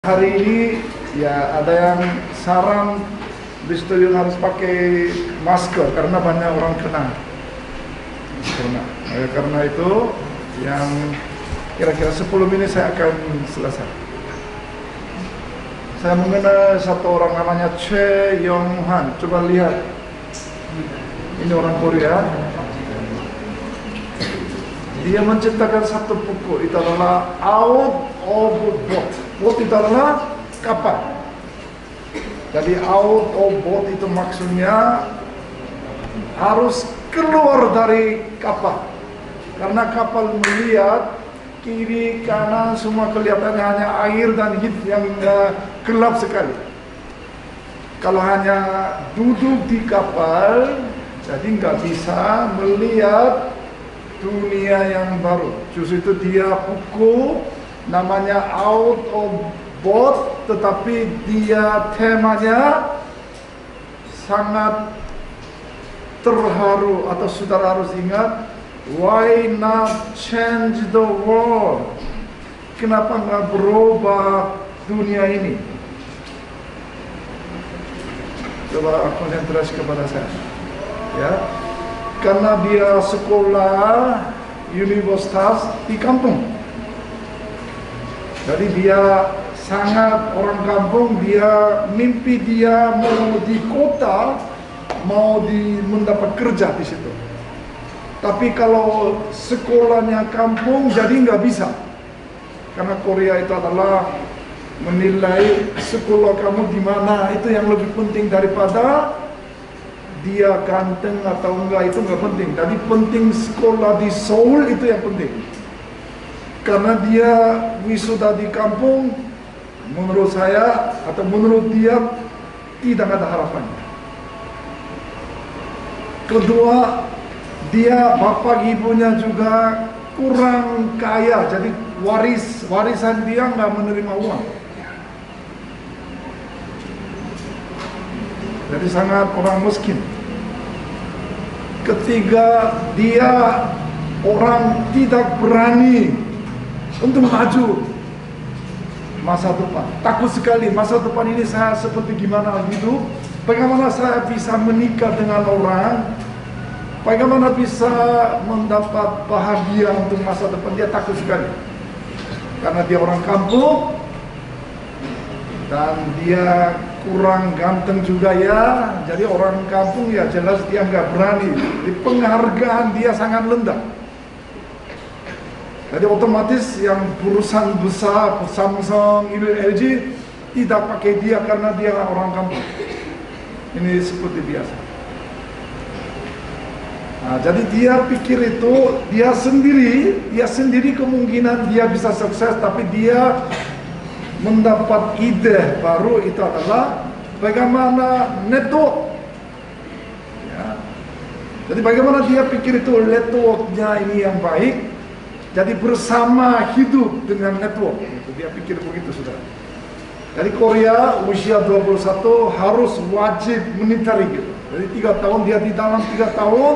Hari ini ya ada yang saran di stadion harus pakai masker karena banyak orang kena. Karena itu yang kira-kira 10 menit saya akan selesai. Saya mengenal satu orang namanya Choi Yong Han. Coba lihat, ini orang Korea. Dia menciptakan satu buku, itu adalah Out of Boat. Boat itu adalah kapal. Jadi out of boat itu maksudnya harus keluar dari kapal. Karena kapal melihat kiri kanan semua kelihatannya hanya air dan hit yang gelap sekali. Kalau hanya duduk di kapal, jadi nggak bisa melihat dunia yang baru. Justru itu dia buku namanya Out of Boat, tetapi dia temanya sangat terharu. Atau saudara harus ingat, why not change the world? Kenapa nggak berubah dunia ini? Coba konsentrasi kepada saya, ya. Karena dia sekolah universitas di kampung. Jadi dia sangat orang kampung, dia mimpi dia mau di kota, mau mendapat kerja di situ. Tapi kalau sekolahnya kampung jadi nggak bisa. Karena Korea itu adalah menilai sekolah kamu di mana itu yang lebih penting daripada dia ganteng atau enggak, itu enggak penting. Jadi penting sekolah di Seoul itu yang penting. Karena dia wisuda di kampung, menurut saya atau menurut dia tidak ada harapannya. Kedua, dia bapak ibunya juga kurang kaya, jadi warisan dia nggak menerima uang. Jadi sangat orang miskin. Ketiga, dia orang tidak berani untuk maju masa depan. Takut sekali masa depan ini saya seperti gimana hidup. Bagaimana saya bisa menikah dengan orang? Bagaimana bisa mendapat bahagia untuk masa depan? Dia takut sekali. Karena dia orang kampung dan dia kurang ganteng juga ya. Jadi orang kampung ya jelas dia nggak berani. Di penghargaan dia sangat rendah. Jadi otomatis yang perusahaan besar, Samsung, LG tidak pakai dia karena dia orang kampung. Ini seperti biasa. Nah, jadi dia pikir itu dia sendiri kemungkinan dia bisa sukses, tapi dia mendapat ide baru, itu adalah bagaimana network. Ya. Jadi bagaimana dia pikir itu networknya ini yang baik. Jadi bersama hidup dengan network. Itu dia pikir begitu, saudara. Jadi Korea usia 21 harus wajib militer gitu. Jadi 3 tahun dia di dalam 3 tahun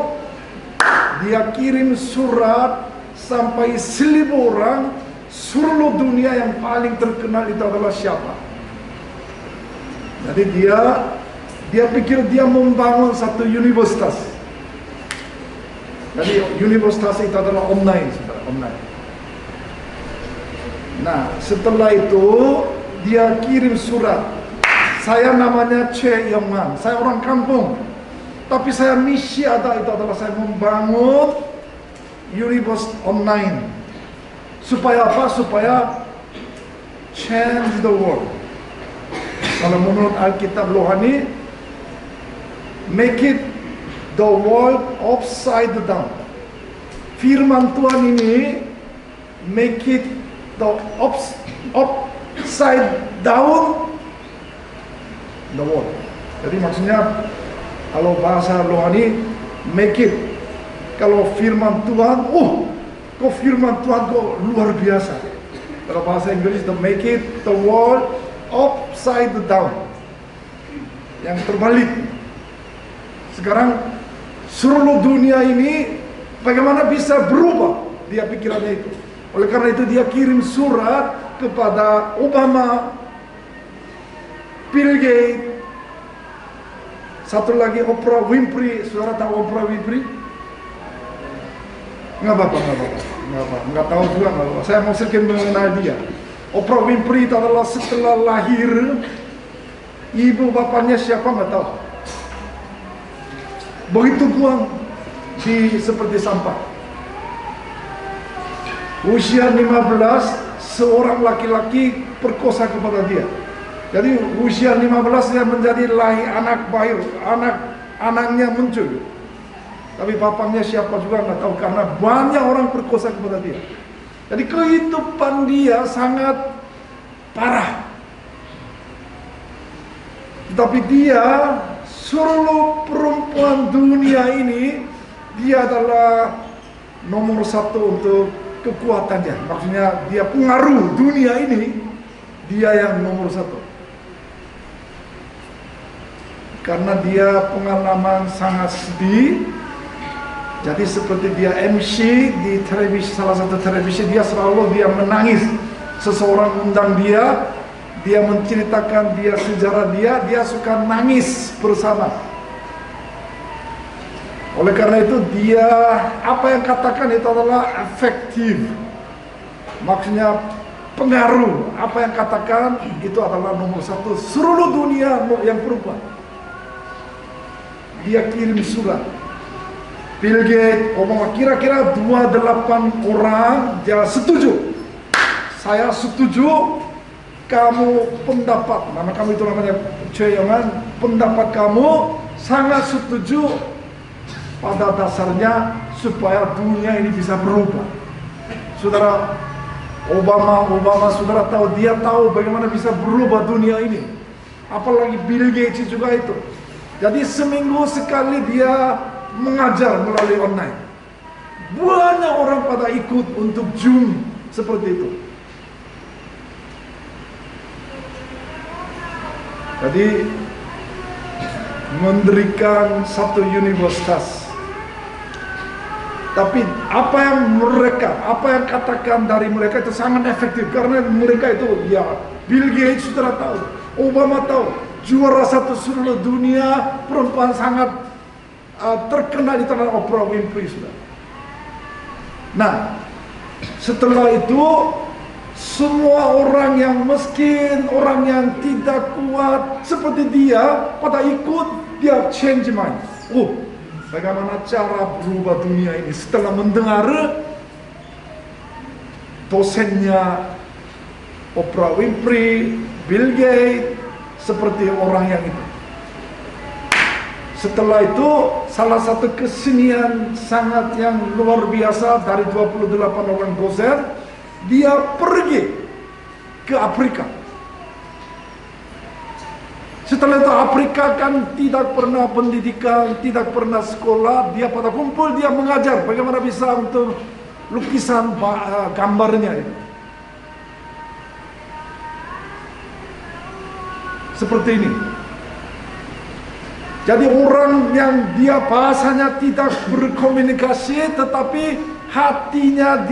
dia kirim surat sampai 1000 orang. Seluruh dunia yang paling terkenal itu adalah siapa? Jadi dia pikir dia membangun satu universitas. Jadi universitas itu adalah online, saudara, online. Nah, setelah itu dia kirim surat. Saya namanya Choi Yong Han, saya orang kampung. Tapi saya misi itu adalah saya membangun universitas online. Supaya apa? Supaya change the world. Kalau menurut Alkitab Rohani, make it the world upside down. Firman Tuhan ini make it the upside down the world. Jadi maksudnya kalau bahasa rohani make it. Kalau firman Tuhan, kok firman Tuhan kok luar biasa. Kalau bahasa Inggris, the make it the world upside down. Yang terbalik. Sekarang seluruh dunia ini bagaimana bisa berubah? Dia pikirannya itu. Oleh karena itu dia kirim surat kepada Obama, Bill Gates, satu lagi Oprah Winfrey. Saudara tahu Oprah Winfrey? Nggak apa-apa. Nggak tahu juga, nggak apa-apa. Saya mau sedikit mengenal dia. Oprah Winfrey itu adalah setelah lahir, ibu bapaknya siapa nggak tahu. Begitu buang seperti sampah. Usia 15, seorang laki-laki perkosa kepada dia. Jadi usia 15 dia menjadi lahir anak bayi, anaknya muncul. Tapi bapaknya siapa juga nggak tahu karena banyak orang perkosa kepada dia. Jadi kehidupan dia sangat parah. Tetapi dia seluruh perempuan dunia ini, dia adalah nomor satu untuk kekuatannya. Maksudnya dia pengaruh dunia ini, dia yang nomor satu. Karena dia pengalaman sangat sedih. Jadi seperti dia MC di televisi, salah satu televisi, dia selalu menangis. Seseorang undang dia menceritakan dia sejarah dia suka nangis bersama. Oleh karena itu dia, apa yang katakan itu adalah efektif. Maksudnya pengaruh, apa yang katakan itu adalah nomor satu seluruh dunia yang perempuan. Dia kirim surat. Bill Gates ngomong kira-kira 28 orang dia setuju. Saya setuju, kamu pendapat, nama kamu itu namanya Choi Yong-han, pendapat kamu sangat setuju pada dasarnya supaya dunia ini bisa berubah. Saudara, Obama saudara tahu, dia tahu bagaimana bisa berubah dunia ini. Apalagi Bill Gates juga itu. Jadi seminggu sekali dia mengajar melalui online. Banyak orang pada ikut untuk Zoom seperti itu. Jadi mendirikan satu universitas. Tapi apa yang katakan dari mereka itu sangat efektif karena mereka itu ya Bill Gates sudah tahu, Obama tahu, juara satu seluruh dunia perempuan sangat terkenal di tanah Oprah Winfrey sudah. Nah, setelah itu semua orang yang miskin, orang yang tidak kuat seperti dia pada ikut, dia change mind. Oh, bagaimana cara berubah dunia ini setelah mendengar dosennya Oprah Winfrey, Bill Gates, seperti orang yang itu. Setelah itu salah satu kesenian sangat yang luar biasa dari 28 orang dosen, dia pergi ke Afrika. Setelah itu Afrika kan tidak pernah pendidikan, tidak pernah sekolah, dia pada kumpul, dia mengajar bagaimana bisa untuk lukisan gambarnya itu. Seperti ini. Jadi orang yang dia bahasanya tidak berkomunikasi, tetapi hatinya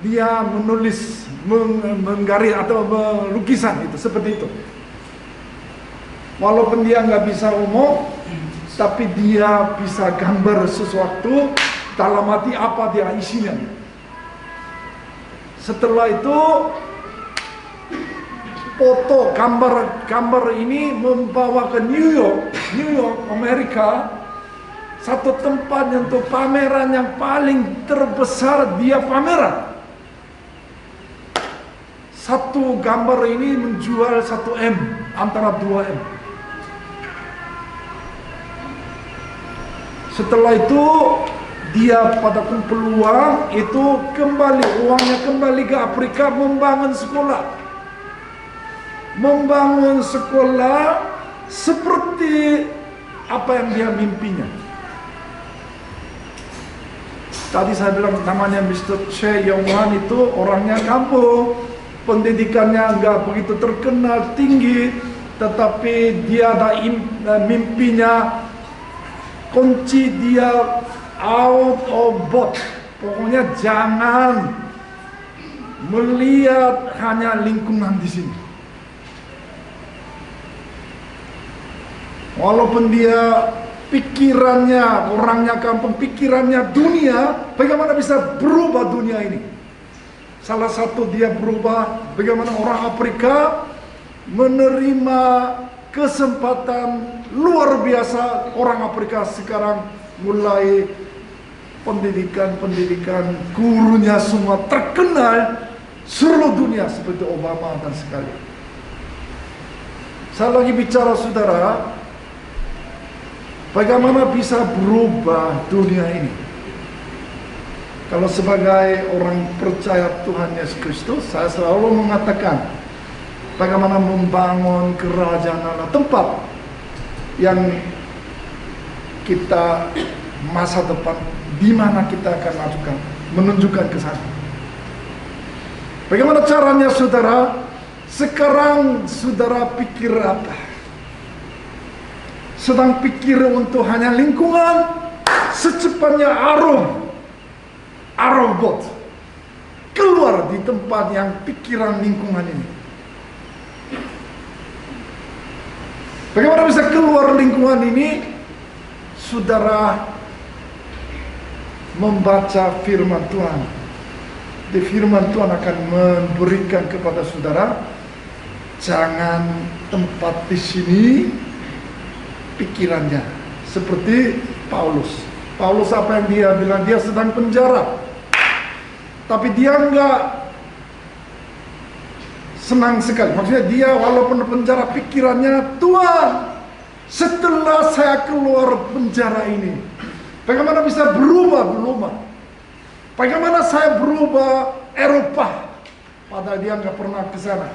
dia menulis, menggaris atau melukisan itu, seperti itu. Walaupun dia nggak bisa ngomong, tapi dia bisa gambar sesuatu dalam hati apa dia isinya. Setelah itu foto gambar ini membawa ke New York, Amerika, satu tempat untuk pameran yang paling terbesar dia pameran. Satu gambar ini menjual 1 M, antara 2 M. Setelah itu dia pada kumpul uang itu uangnya kembali ke Afrika membangun sekolah seperti apa yang dia mimpinya. Tadi saya bilang namanya Mr. Choi Yong-han itu orangnya kampung, pendidikannya nggak begitu terkenal tinggi, tetapi dia ada mimpinya. Kunci dia out of box, pokoknya jangan melihat hanya lingkungan di sini. Walaupun dia pikirannya, orangnya kampung, pikirannya dunia, bagaimana bisa berubah dunia ini? Salah satu dia berubah, bagaimana orang Afrika menerima kesempatan luar biasa. Orang Afrika sekarang mulai pendidikan, gurunya semua terkenal seluruh dunia seperti Obama dan sekali. Saya lagi bicara saudara, bagaimana bisa berubah dunia ini? Kalau sebagai orang percaya Tuhan Yesus Kristus, saya selalu mengatakan bagaimana membangun kerajaan Allah, tempat yang kita masa depan di mana kita akan majukan, menunjukkan ke sana. Bagaimana caranya saudara? Sekarang saudara pikir apa? Sedang pikir untuk hanya lingkungan, secepatnya arobot keluar di tempat yang pikiran lingkungan ini. Bagaimana bisa keluar lingkungan ini? Saudara membaca firman Tuhan. Di firman Tuhan akan memberikan kepada saudara, jangan tempat di sini pikirannya. Seperti Paulus. Paulus apa yang dia bilang? Dia sedang penjara, tapi dia enggak senang sekali. Maksudnya dia walaupun penjara, pikirannya, Tuhan, setelah saya keluar penjara ini, bagaimana bisa berubah? Bagaimana saya berubah Eropa? Padahal dia nggak pernah ke sana.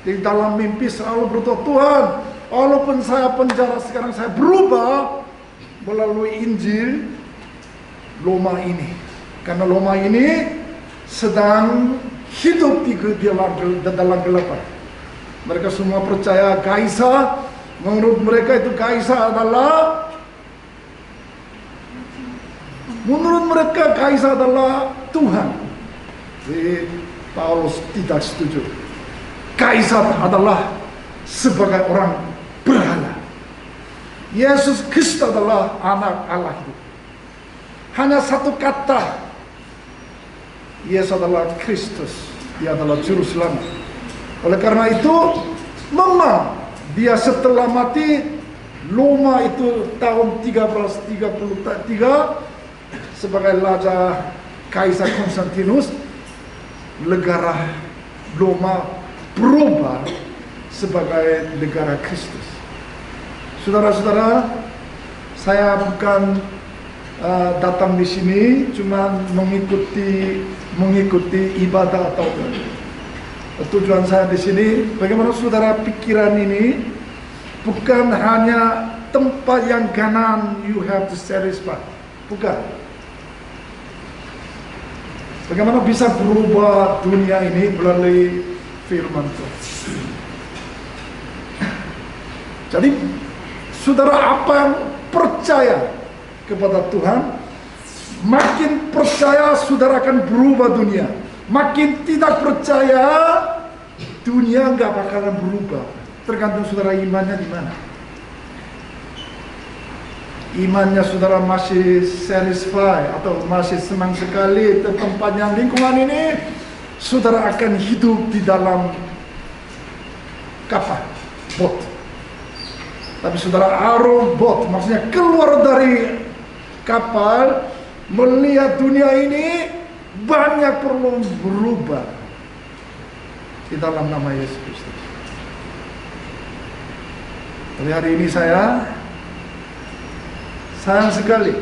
Di dalam mimpi selalu berdoa, Tuhan, walaupun saya penjara sekarang, saya berubah melalui Injil Loma ini. Karena Loma ini sedang hidup di dalam gelapan. Mereka semua percaya Kaisar. Menurut mereka itu Kaisar adalah Tuhan. Jadi Paulus tidak setuju. Kaisar adalah sebagai orang berhala. Yesus Kristus adalah anak Allah itu. Hanya satu kata, Yesus adalah Kristus. Dia adalah juru selamat. Oleh karena itu, memang dia setelah mati, Roma itu tahun 1333 sebagai Raja Kaisar Konstantinus, negara Roma berubah sebagai negara Kristus. Saudara-saudara, saya bukan datang di sini cuma mengikuti ibadah atau tujuan saya di sini. Bagaimana saudara pikiran ini bukan hanya tempat yang kanan you have to satisfy, bukan. Bagaimana bisa berubah dunia ini melalui firman Tuhan. Jadi saudara apa yang percaya kepada Tuhan, makin percaya saudara akan berubah dunia. Makin tidak percaya, dunia nggak bakalan berubah. Tergantung saudara imannya di mana. Imannya saudara masih satisfy atau masih senang sekali di tempat yang lingkungan ini, saudara akan hidup di dalam kapal, bot. Tapi saudara arobot, maksudnya keluar dari kapal, melihat dunia ini, banyak perlu berubah di dalam nama Yesus Kristus. Tapi hari ini saya sayang sekali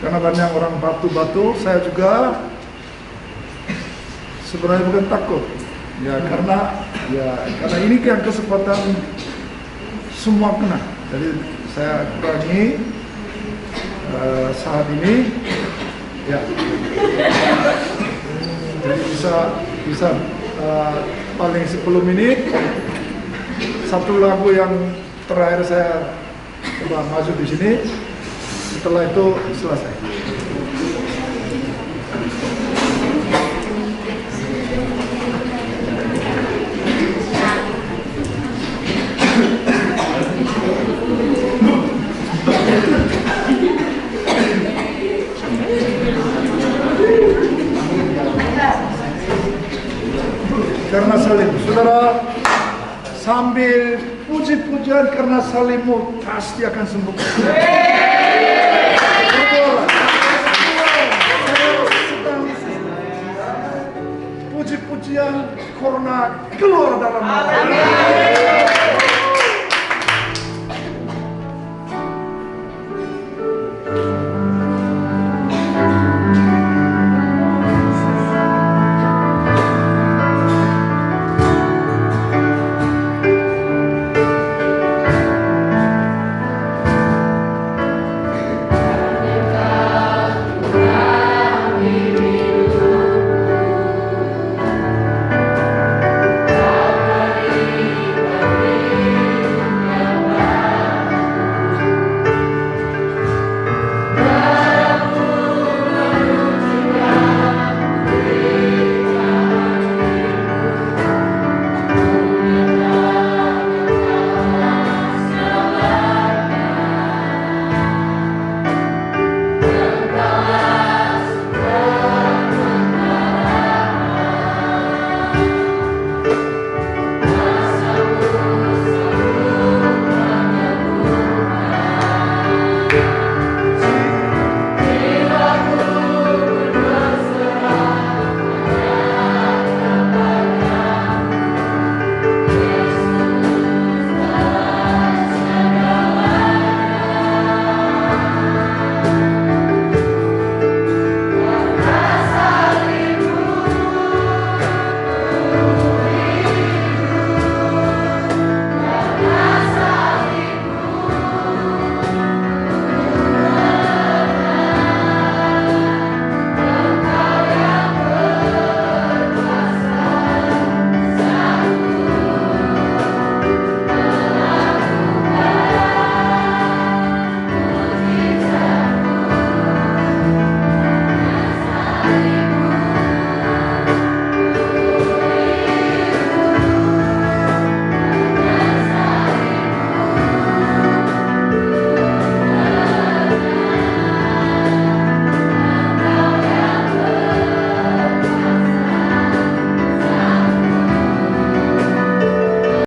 karena banyak orang batu-batu. Saya juga sebenarnya bukan takut, karena ini kan kesempatan semua kena. Jadi saya kurangi saat ini, jadi bisa paling 10 menit. Satu lagu yang terakhir saya coba masuk di sini. Setelah itu selesai. salim. Saudara, sambil puji-pujian karena salimmu pasti akan sembuh. Puji-pujian corona keluar dalam nama.